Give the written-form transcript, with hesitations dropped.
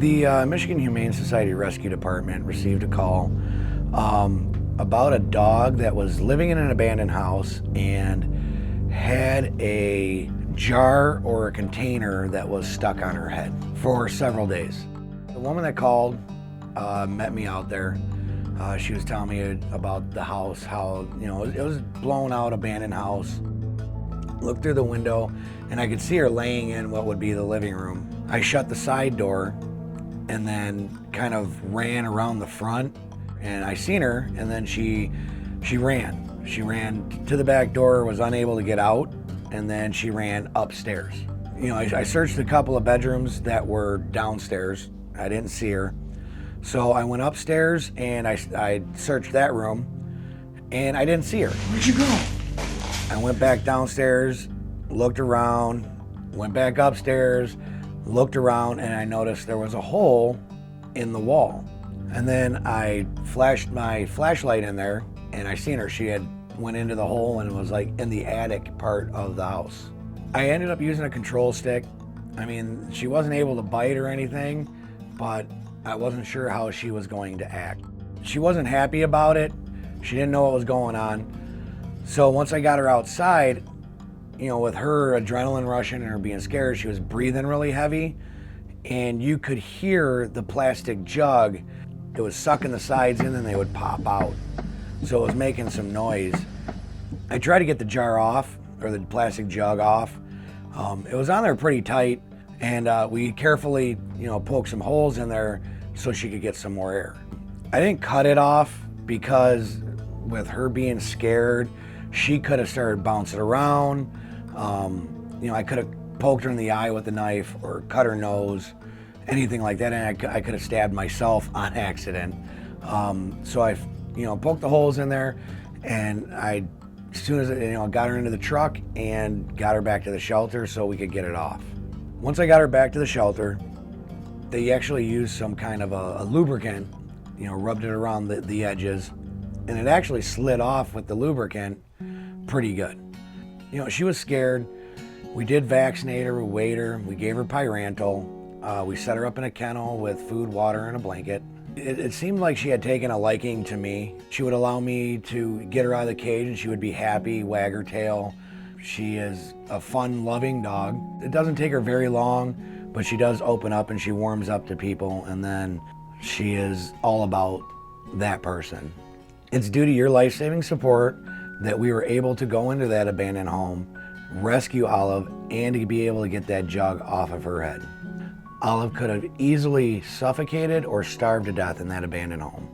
The Michigan Humane Society Rescue Department received a call about a dog that was living in an abandoned house and had a jar or a container that was stuck on her head for several days. The woman that called met me out there. She was telling me about the house, how, you know, it was blown out, abandoned house. Looked through the window and I could see her laying in what would be the living room. I shut the side door and then kind of ran around the front, and I seen her, and then she ran. She ran to the back door, was unable to get out, and then she ran upstairs. You know, I searched a couple of bedrooms that were downstairs. I didn't see her. So I went upstairs and I searched that room and I didn't see her. Where'd you go? I went back downstairs, looked around, went back upstairs, looked around, and I noticed there was a hole in the wall. And then I flashed my flashlight in there and I seen her. She had went into the hole and it was like in the attic part of the house. I ended up using a control stick. I mean, she wasn't able to bite or anything, but I wasn't sure how she was going to act. She wasn't happy about it. She didn't know what was going on. So once I got her outside, you know, with her adrenaline rushing and her being scared, she was breathing really heavy, and you could hear the plastic jug. It was sucking the sides in and they would pop out. So it was making some noise. I tried to get the jar off, or the plastic jug off. It was on there pretty tight, and we carefully, you know, poked some holes in there so she could get some more air. I didn't cut it off because with her being scared, she could have started bouncing around. You know, I could have poked her in the eye with a knife or cut her nose, anything like that, and I could have stabbed myself on accident. So I, you know, poked the holes in there, and as soon as, you know, got her into the truck and got her back to the shelter so we could get it off. Once I got her back to the shelter, they actually used some kind of a lubricant, you know, rubbed it around the edges, and it actually slid off with the lubricant pretty good. You know, she was scared. We did vaccinate her, we weighed her, we gave her Pyrantel, we set her up in a kennel with food, water, and a blanket. It seemed like she had taken a liking to me. She would allow me to get her out of the cage and she would be happy, wag her tail. She is a fun, loving dog. It doesn't take her very long, but she does open up and she warms up to people, and then she is all about that person. It's due to your life-saving support that we were able to go into that abandoned home, rescue Olive, and to be able to get that jug off of her head. Olive could have easily suffocated or starved to death in that abandoned home.